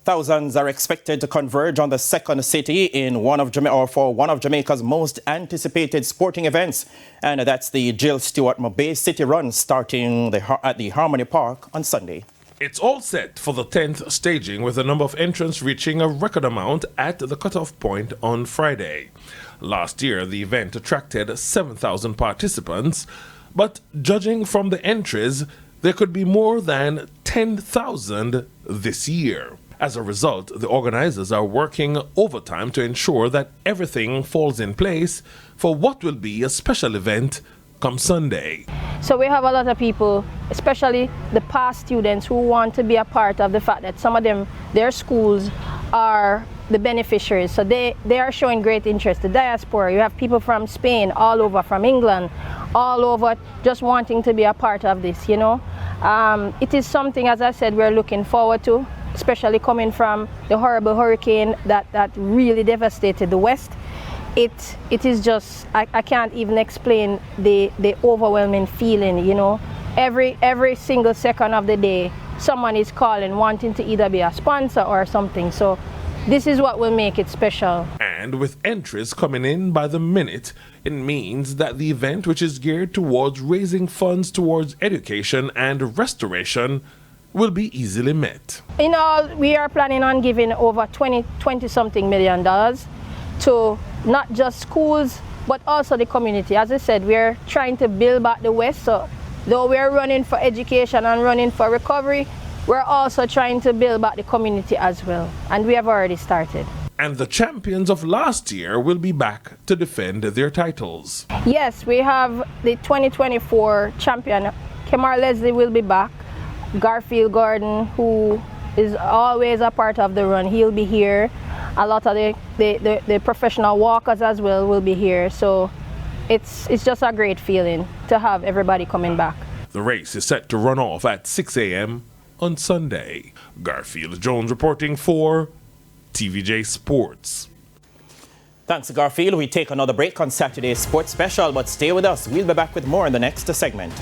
Thousands are expected to converge on the second city in for one of Jamaica's most anticipated sporting events, and that's the Jill Stewart Mobay City Run starting at the Harmony Park on Sunday. It's all set for the 10th staging, with the number of entrants reaching a record amount at the cutoff point on Friday. Last year, the event attracted 7,000 participants, but judging from the entries, there could be more than 10,000 this year. As a result, the organizers are working overtime to ensure that everything falls in place for what will be a special event come Sunday. So we have a lot of people, especially the past students, who want to be a part of the fact that some of them, their schools are the beneficiaries. So they are showing great interest. The diaspora, you have people from Spain, all over, from England, all over, just wanting to be a part of this, you know. It is something, as I said, we're looking forward to, especially coming from the horrible hurricane that really devastated the West. It is just, I can't even explain the overwhelming feeling, you know. Every single second of the day, someone is calling, wanting to either be a sponsor or something. So this is what will make it special. And with entries coming in by the minute, it means that the event, which is geared towards raising funds towards education and restoration, will be easily met. In all, we are planning on giving over $20-something million to not just schools, but also the community. As I said, we're trying to build back the West, so though we're running for education and running for recovery, we're also trying to build back the community as well, and we have already started. And the champions of last year will be back to defend their titles. Yes, we have the 2024 champion, Kemar Leslie, will be back. Garfield Gordon, who is always a part of the run, he'll be here. A lot of the professional walkers as well will be here. So it's just a great feeling to have everybody coming back. The race is set to run off at 6 a.m. on Sunday. Garfield Jones reporting for TVJ Sports. Thanks, Garfield. We take another break on Saturday's Sports Special, but stay with us. We'll be back with more in the next segment.